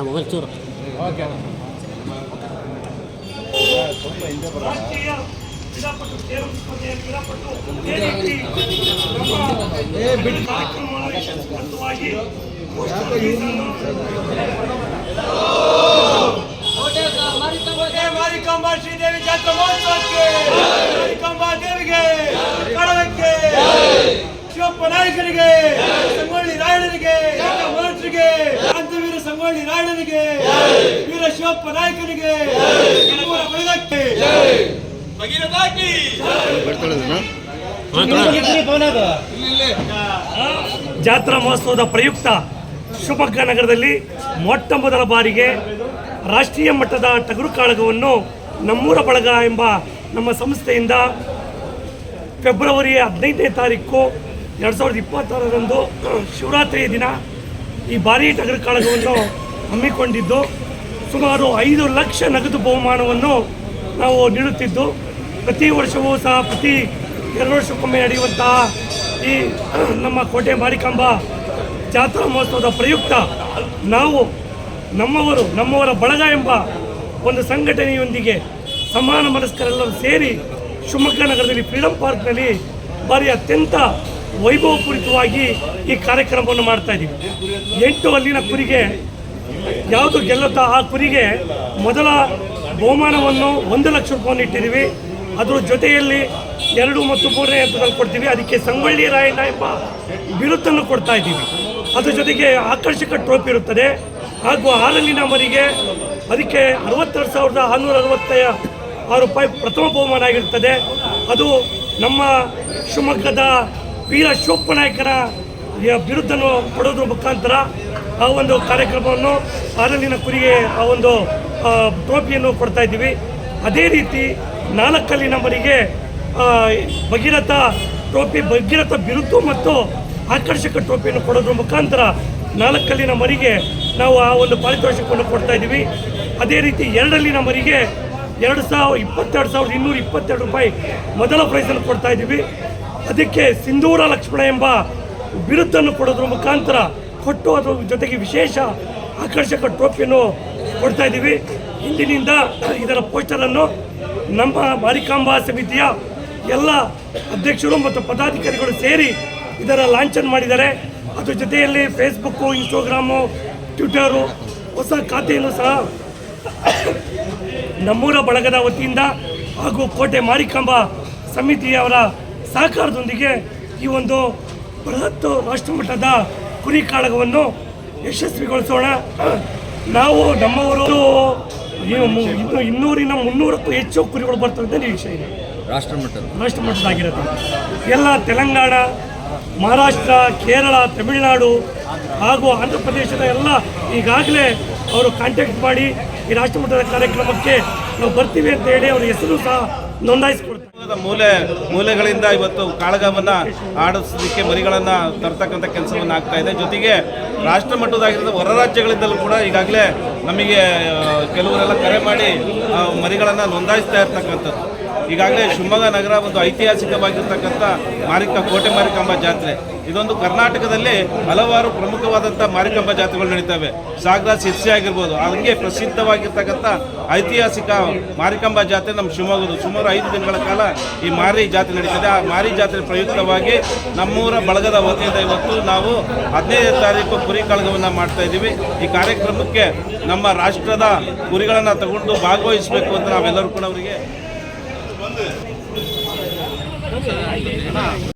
Mobile ಚೂರು ಮಾರಿಕಾಂಬಾ ಶ್ರೀದೇವಿ ಜಾತ್ರಾ ಮಹೋತ್ಸವಕ್ಕೆ ಮಾರಿಕಾಂಬಾ ದೇವಿಗೆ ಕಳವಕ್ಕೆ ಶಿವಪ್ಪ ನಾಯಕರಿಗೆ ಸಂಗೊಳ್ಳಿ ರಾಯಣ್ಣನಿಗೆ ಮಹಂತರಿಗೆ ಕ್ರಾಂತಿವೀರ ಸಂಗೊಳ್ಳಿ ರಾಯಣ್ಣನಿಗೆ ವೀರ ಶಿವಪ್ಪ ನಾಯಕನಿಗೆ ಬಳಗಕ್ಕೆ ಜಾತ್ರಾ ಮಹೋತ್ಸವದ ಪ್ರಯುಕ್ತ ಶಿವಮೊಗ್ಗ ನಗರದಲ್ಲಿ ಮೊಟ್ಟ ಮೊದಲ ಬಾರಿಗೆ ರಾಷ್ಟ್ರೀಯ ಮಟ್ಟದ ಟಗರು ಕಾಳಗವನ್ನು ನಮ್ಮೂರ ಬಳಗ ಎಂಬ ನಮ್ಮ ಸಂಸ್ಥೆಯಿಂದ ಫೆಬ್ರವರಿ 15ನೇ ತಾರೀಕು 2026ರಂದು ಶಿವರಾತ್ರಿಯ ದಿನ ಈ ಭಾರೀ ಟಗರು ಕಾಳಗವನ್ನು ಹಮ್ಮಿಕೊಂಡಿದ್ದು ಸುಮಾರು 5 ಲಕ್ಷ ನಗದು ಬಹುಮಾನವನ್ನು ನಾವು ನೀಡುತ್ತಿದ್ದು ಪ್ರತಿ ವರ್ಷವೂ ಸಹ ಪ್ರತಿ 2 ವರ್ಷಕ್ಕೊಮ್ಮೆ ನಡೆಯುವಂತಹ ಈ ನಮ್ಮ ಕೋಟೆ ಮಾರಿಕಾಂಬಾ ಜಾತ್ರಾ ಮಹೋತ್ಸವದ ಪ್ರಯುಕ್ತ ನಾವು ನಮ್ಮವರ ಬಳಗ ಎಂಬ ಒಂದು ಸಂಘಟನೆಯೊಂದಿಗೆ ಸಮಾನ ಮನಸ್ಕರೆಲ್ಲರೂ ಸೇರಿ ಶಿವಮೊಗ್ಗ ನಗರದಲ್ಲಿ ಫ್ರೀಡಂ ಪಾರ್ಕ್ನಲ್ಲಿ ಭಾರಿ ಅತ್ಯಂತ ವೈಭವಪೂರಿತವಾಗಿ ಈ ಕಾರ್ಯಕ್ರಮವನ್ನು ಮಾಡ್ತಾ ಇದ್ದೀವಿ. 8 ಅಲ್ಲಿನ ಕುರಿಗೆ ಯಾವುದು ಗೆಲ್ಲುತ್ತಾ ಆ ಕುರಿಗೆ ಮೊದಲ ಬಹುಮಾನವನ್ನು 1 ಲಕ್ಷ ರೂಪಾಯಿಯನ್ನು ಇಟ್ಟಿದ್ದೀವಿ. ಅದರ ಜೊತೆಯಲ್ಲಿ 2 ಮತ್ತು 3ನೇ ಹಂತದಲ್ಲಿ ಕೊಡ್ತೀವಿ. ಅದಕ್ಕೆ ಸಂಗೊಳ್ಳಿ ರಾಯಣ್ಣ ಎಂಬ ಬಿರುತ್ತನ್ನು ಕೊಡ್ತಾ ಇದ್ದೀವಿ. ಅದ್ರ ಜೊತೆಗೆ ಆಕರ್ಷಕ ಟ್ರೋಫಿ ಇರುತ್ತದೆ. ಹಾಗೂ 6ನೇ ಮರಿಗೆ ಅದಕ್ಕೆ 62,666 ರೂಪಾಯಿ ಪ್ರಥಮ ಬಹುಮಾನ ಆಗಿರುತ್ತದೆ. ಅದು ನಮ್ಮ ಶಿವಮೊಗ್ಗದ ವೀರ ಶಿವಪ್ಪ ನಾಯಕನ ಬಿರುದ್ದನ್ನು ಕೊಡೋದ್ರ ಮುಖಾಂತರ ಆ ಒಂದು ಕಾರ್ಯಕ್ರಮವನ್ನು 6ನೇ ಕುರಿಗೆ ಆ ಒಂದು ಟ್ರೋಫಿಯನ್ನು ಕೊಡ್ತಾ ಇದ್ದೀವಿ. ಅದೇ ರೀತಿ 4ನೇ ಮರಿಗೆ ಭಗೀರಥ ಟ್ರೋಫಿ, ಭಗೀರಥ ಬಿರುದು ಮತ್ತು ಆಕರ್ಷಕ ಟ್ರೋಫಿಯನ್ನು ಕೊಡೋದ್ರ ಮುಖಾಂತರ 4ನೇ ಮರಿಗೆ ನಾವು ಆ ಒಂದು ಪಾರಿತೋಷಿಕವನ್ನು ಕೊಡ್ತಾ ಇದ್ದೀವಿ. ಅದೇ ರೀತಿ 2ನೇ ಮರಿಗೆ 22,222 ರೂಪಾಯಿ ಮೊದಲ ಪ್ರೈಸನ್ನು ಕೊಡ್ತಾ ಇದ್ದೀವಿ. ಅದಕ್ಕೆ ಸಿಂಧೂರ ಲಕ್ಷ್ಮಣ ಎಂಬ ಬಿರುದ್ದನ್ನು ಕೊಡೋದ್ರ ಮುಖಾಂತರ ಕೊಟ್ಟು ಅದರ ಜೊತೆಗೆ ವಿಶೇಷ ಆಕರ್ಷಕ ಟ್ರೋಫಿಯನ್ನು ಕೊಡ್ತಾ ಇದ್ದೀವಿ. ಇಂದಿನಿಂದ ಇದರ ಪೋಸ್ಟರನ್ನು ನಮ್ಮ ಮಾರಿಕಾಂಬಾ ಸಮಿತಿಯ ಎಲ್ಲ ಅಧ್ಯಕ್ಷರು ಮತ್ತು ಪದಾಧಿಕಾರಿಗಳು ಸೇರಿ ಇದರ ಲಾಂಛನ್ ಮಾಡಿದ್ದಾರೆ. ಅದ್ರ ಜೊತೆಯಲ್ಲಿ ಫೇಸ್ಬುಕ್ಕು, ಇನ್ಸ್ಟಾಗ್ರಾಮು, ಟ್ವಿಟರು ಹೊಸ ಖಾತೆಯನ್ನು ಸಹ ನಮ್ಮೂರ ಬಳಗದ ವತಿಯಿಂದ ಹಾಗೂ ಕೋಟೆ ಮಾರಿಕಾಂಬಾ ಸಮಿತಿಯವರ ಸಹಕಾರದೊಂದಿಗೆ ಈ ಒಂದು ಬೃಹತ್ ರಾಷ್ಟ್ರಮಟ್ಟದ ಕುರಿ ಕಾಳಗವನ್ನು ಯಶಸ್ವಿಗೊಳಿಸೋಣ. ನಾವು ನಮ್ಮವರು 200-300ಕ್ಕೂ ಹೆಚ್ಚು ಕುರಿಗಳು ಬರ್ತವೆ ಅಂತ ನಿರೀಕ್ಷೆ ಇದೆ. ರಾಷ್ಟ್ರಮಟ್ಟದಾಗಿರುತ್ತೆ. ಎಲ್ಲ ತೆಲಂಗಾಣ, ಮಹಾರಾಷ್ಟ್ರ, ಕೇರಳ, ತಮಿಳುನಾಡು ಹಾಗೂ ಆಂಧ್ರ ಪ್ರದೇಶದ ಎಲ್ಲ ಈಗಾಗಲೇ ಅವರು ಕಾಂಟ್ಯಾಕ್ಟ್ ಮಾಡಿ ಈ ರಾಷ್ಟ್ರಮಟ್ಟದ ಕಾರ್ಯಕ್ರಮಕ್ಕೆ ನಾವು ಬರ್ತೀವಿ ಅಂತ ಹೇಳಿ ಅವ್ರ ಹೆಸರು ಸಹ ನೋಂದಾಯಿಸಿಕೊಡ್ತಾರೆ. ಮೂಲೆಗಳಿಂದ ಇವತ್ತು ಕಾಳಗವನ್ನು ಆಡಿಸಲಿಕ್ಕೆ ಮರಿಗಳನ್ನು ತರ್ತಕ್ಕಂಥ ಕೆಲಸವನ್ನು ಆಗ್ತಾ ಇದೆ. ಜೊತೆಗೆ ರಾಷ್ಟ್ರ ಮಟ್ಟದಾಗಿರೋ ಹೊರ ರಾಜ್ಯಗಳಿಂದಲೂ ಕೂಡ ಈಗಾಗಲೇ ನಮಗೆ ಕೆಲವರೆಲ್ಲ ಕರೆ ಮಾಡಿ ಮರಿಗಳನ್ನು ನೋಂದಾಯಿಸ್ತಾ ಇರ್ತಕ್ಕಂಥದ್ದು. ಈಗಾಗಲೇ ಶಿವಮೊಗ್ಗ ನಗರ ಒಂದು ಐತಿಹಾಸಿಕವಾಗಿರ್ತಕ್ಕಂಥ ಕೋಟೆ ಮಾರಿಕಾಂಬಾ ಜಾತ್ರೆ. ಇದೊಂದು ಕರ್ನಾಟಕದಲ್ಲಿ ಹಲವಾರು ಪ್ರಮುಖವಾದಂಥ ಮಾರಿಕಾಂಬಾ ಜಾತ್ರೆಗಳು ನಡೀತವೆ. ಸಾಗರ, ಸಿರ್ಸಿ ಆಗಿರ್ಬೋದು. ಹಂಗೆ ಪ್ರಸಿದ್ಧವಾಗಿರ್ತಕ್ಕಂಥ ಐತಿಹಾಸಿಕ ಮಾರಿಕಾಂಬಾ ಜಾತ್ರೆ ನಮ್ಮ ಶಿವಮೊಗ್ಗದ ಸುಮಾರು 5 ದಿನಗಳ ಕಾಲ ಈ ಮಾರಿ ಜಾತ್ರೆ ನಡೀತದೆ. ಆ ಮಾರಿ ಜಾತ್ರೆ ಪ್ರಯುಕ್ತವಾಗಿ ನಮ್ಮೂರ ಬಳಗದ ವತಿಯಿಂದ ಇವತ್ತು ನಾವು 15ನೇ ತಾರೀಕು ಕುರಿ ಕಾಳಗವನ್ನು ಮಾಡ್ತಾ ಇದ್ದೀವಿ. ಈ ಕಾರ್ಯಕ್ರಮಕ್ಕೆ ನಮ್ಮ ರಾಷ್ಟ್ರದ ಕುರಿಗಳನ್ನು ತಗೊಂಡು ಭಾಗವಹಿಸಬೇಕು ಅಂತ ನಾವೆಲ್ಲರೂ ಕೂಡ ಅವರಿಗೆ